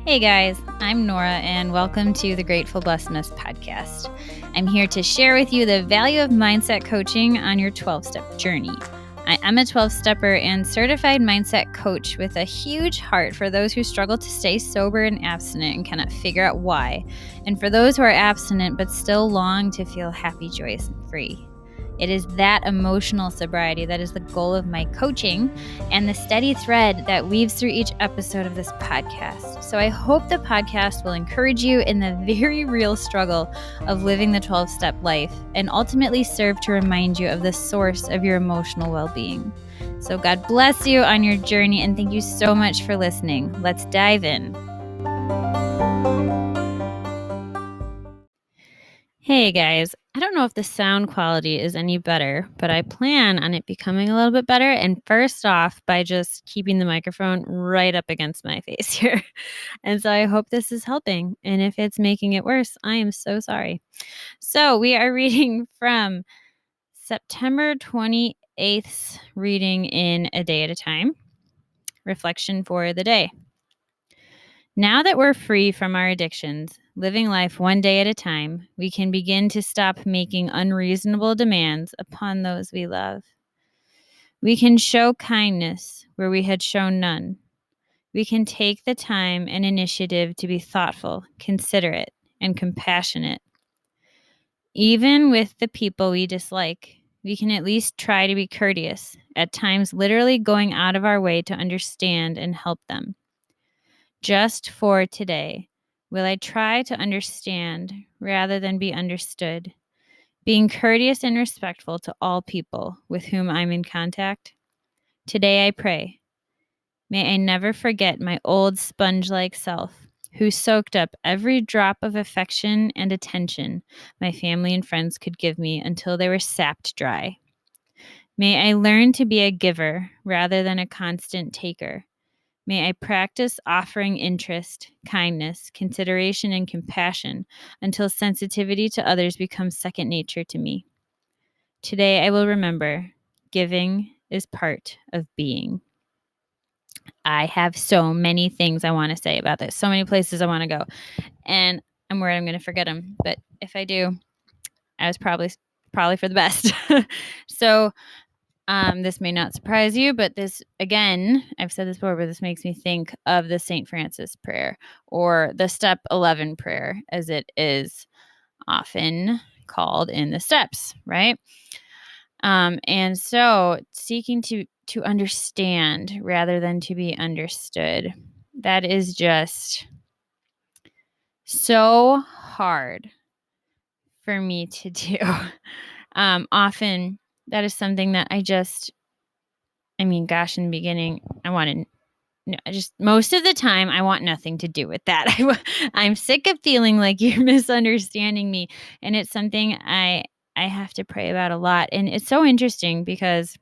Hey guys, I'm Nora and welcome to the Grateful Blessedness podcast. I'm here to share with you the value of mindset coaching on your 12-step journey. I am a 12-stepper and certified mindset coach with a huge heart for those who struggle to stay sober and abstinent and cannot figure out why, and for those who are abstinent but still long to feel happy, joyous, and free. It is that emotional sobriety that is the goal of my coaching and the steady thread that weaves through each episode of this podcast. So I hope the podcast will encourage you in the very real struggle of living the 12-step life and ultimately serve to remind you of the source of your emotional well-being. So God bless you on your journey, and thank you so much for listening. Let's dive in. Hey guys, I don't know if the sound quality is any better, but I plan on it becoming a little bit better. And first off, by just keeping the microphone right up against my face here. And so I hope this is helping. And if it's making it worse, I am so sorry. So we are reading from September 28th, reading in A Day at a Time, reflection for the day. Now that we're free from our addictions, living life one day at a time, we can begin to stop making unreasonable demands upon those we love. We can show kindness where we had shown none. We can take the time and initiative to be thoughtful, considerate, and compassionate. Even with the people we dislike, we can at least try to be courteous, at times literally going out of our way to understand and help them. Just for today, will I try to understand rather than be understood, being courteous and respectful to all people with whom I'm in contact? Today I pray, may I never forget my old sponge-like self, who soaked up every drop of affection and attention my family and friends could give me until they were sapped dry. May I learn to be a giver rather than a constant taker. May I practice offering interest, kindness, consideration, and compassion until sensitivity to others becomes second nature to me. Today I will remember, giving is part of being. I have so many things I want to say about this, so many places I want to go, and I'm worried I'm going to forget them. But if I do, I was probably for the best. So this may not surprise you, but this, again, I've said this before, but this makes me think of the St. Francis prayer, or the Step 11 prayer, as it is often called in the steps, right? And so seeking to understand rather than to be understood, that is just so hard for me to do. Often that is something that in the beginning, most of the time, I want nothing to do with that. I'm sick of feeling like you're misunderstanding me. And it's something I have to pray about a lot. And it's so interesting because,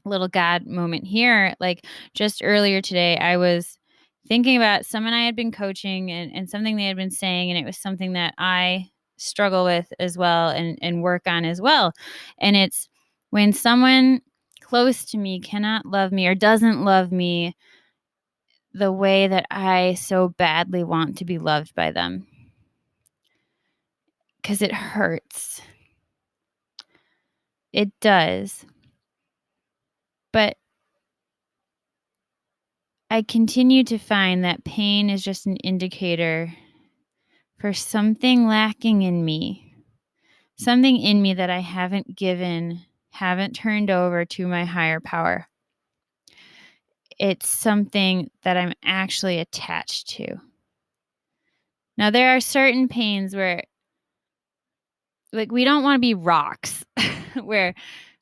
little God moment here, like just earlier today, I was thinking about someone I had been coaching and something they had been saying. And it was something that I struggle with as well and work on as well. And it's when someone close to me cannot love me or doesn't love me the way that I so badly want to be loved by them. Because it hurts. It does. But I continue to find that pain is just an indicator for something lacking in me. Something in me that I haven't given, haven't turned over to my higher power. It's something that I'm actually attached to. Now, there are certain pains where, like, we don't want to be rocks, where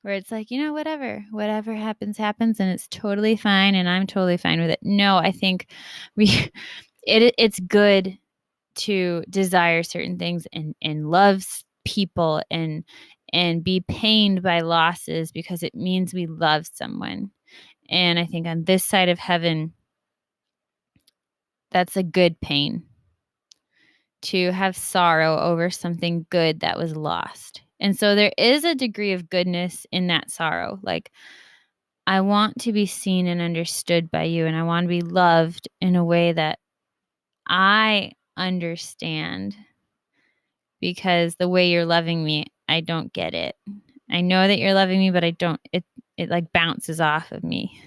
it's like, whatever happens, and it's totally fine, and I'm totally fine with it. No, I think it's good to desire certain things and love people and be pained by losses because it means we love someone. And I think on this side of heaven, that's a good pain, to have sorrow over something good that was lost. And so there is a degree of goodness in that sorrow. Like, I want to be seen and understood by you, and I want to be loved in a way that I understand because the way you're loving me, I don't get it. I know that you're loving me, but I don't, it like bounces off of me.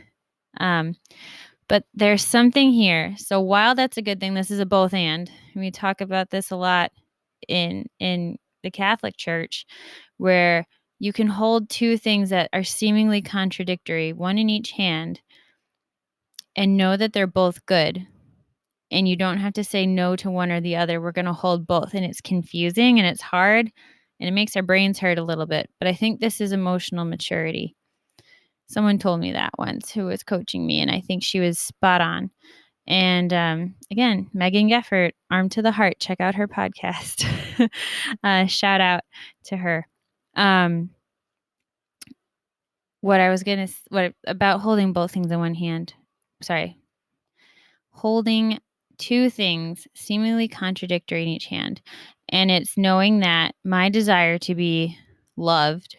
But there's something here. So while that's a good thing, this is a both and. We talk about this a lot in the Catholic Church, where you can hold two things that are seemingly contradictory, one in each hand, and know that they're both good. And you don't have to say no to one or the other. We're going to hold both. And it's confusing and it's hard and it makes our brains hurt a little bit. But I think this is emotional maturity. Someone told me that once who was coaching me, and I think she was spot on. And again, Megan Geffert, Arm to the Heart. Check out her podcast. Shout out to her. What about holding both things in one hand? Sorry. Holding two things seemingly contradictory in each hand. And it's knowing that my desire to be loved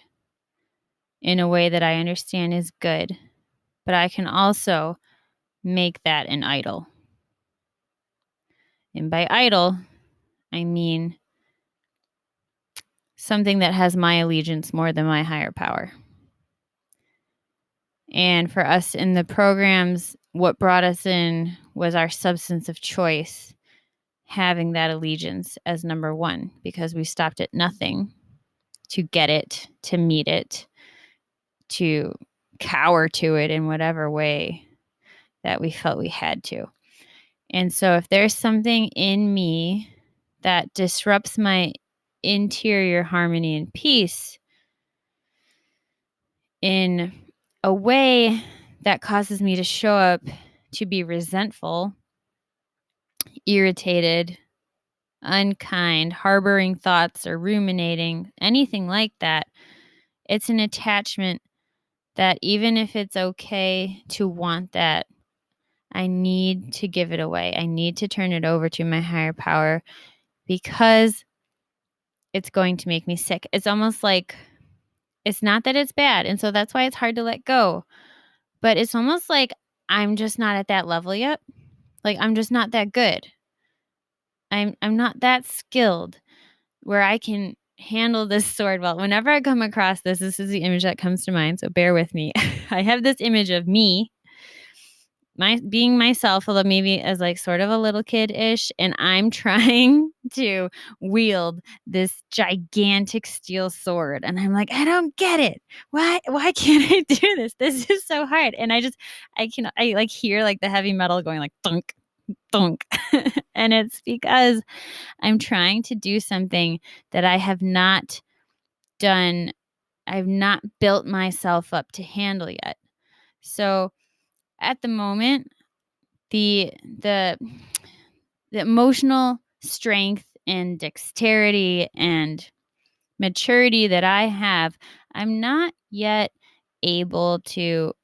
in a way that I understand is good, but I can also make that an idol. And by idol, I mean something that has my allegiance more than my higher power. And for us in the programs, what brought us in was our substance of choice, having that allegiance as number one, because we stopped at nothing to get it, to meet it, to cower to it in whatever way that we felt we had to. And so if there's something in me that disrupts my interior harmony and peace in a way that causes me to show up to be resentful, irritated, unkind, harboring thoughts or ruminating, anything like that, it's an attachment that even if it's okay to want that, I need to give it away. I need to turn it over to my higher power because it's going to make me sick. It's almost like, it's not that it's bad. And so that's why it's hard to let go. But it's almost like I'm just not at that level yet. Like I'm just not that good. I'm not that skilled where I can handle this sword well. Whenever I come across this is the image that comes to mind. So bear with me. I have this image of me, being myself, although maybe as like sort of a little kid-ish, and I'm trying to wield this gigantic steel sword. And I'm like, I don't get it. Why can't I do this? This is so hard. And I like hear like the heavy metal going like thunk, thunk. And it's because I'm trying to do something that I have not done. I've not built myself up to handle yet. So at the moment, the emotional strength and dexterity and maturity that I have, I'm not yet able to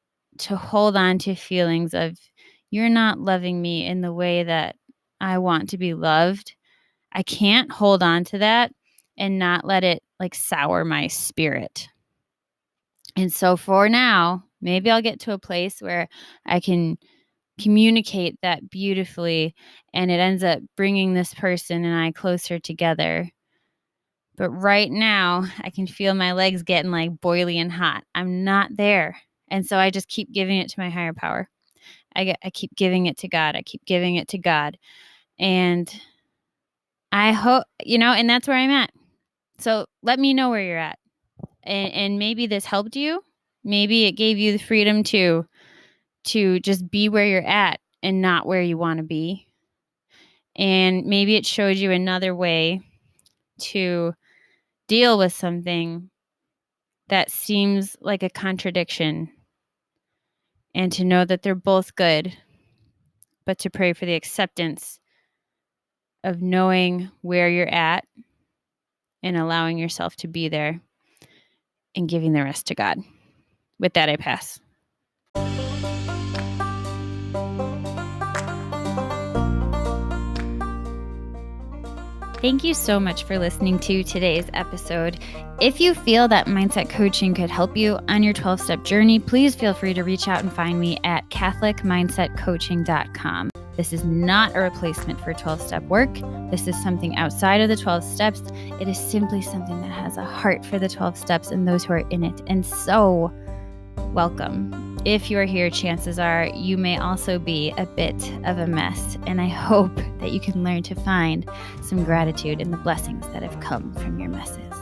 hold on to feelings of you're not loving me in the way that I want to be loved. I can't hold on to that and not let it like sour my spirit. And so for now, maybe I'll get to a place where I can communicate that beautifully and it ends up bringing this person and I closer together. But right now, I can feel my legs getting like boily and hot. I'm not there. And so I just keep giving it to my higher power. I keep giving it to God. I keep giving it to God. And I hope, and that's where I'm at. So let me know where you're at. And maybe this helped you. Maybe it gave you the freedom to just be where you're at and not where you want to be. And maybe it showed you another way to deal with something that seems like a contradiction and to know that they're both good, but to pray for the acceptance of knowing where you're at and allowing yourself to be there and giving the rest to God. With that, I pass. Thank you so much for listening to today's episode. If you feel that mindset coaching could help you on your 12-step journey, please feel free to reach out and find me at CatholicMindsetCoaching.com. This is not a replacement for 12-step work. This is something outside of the 12 steps. It is simply something that has a heart for the 12 steps and those who are in it. And so, welcome. If you're here, chances are you may also be a bit of a mess. And I hope that you can learn to find some gratitude in the blessings that have come from your messes.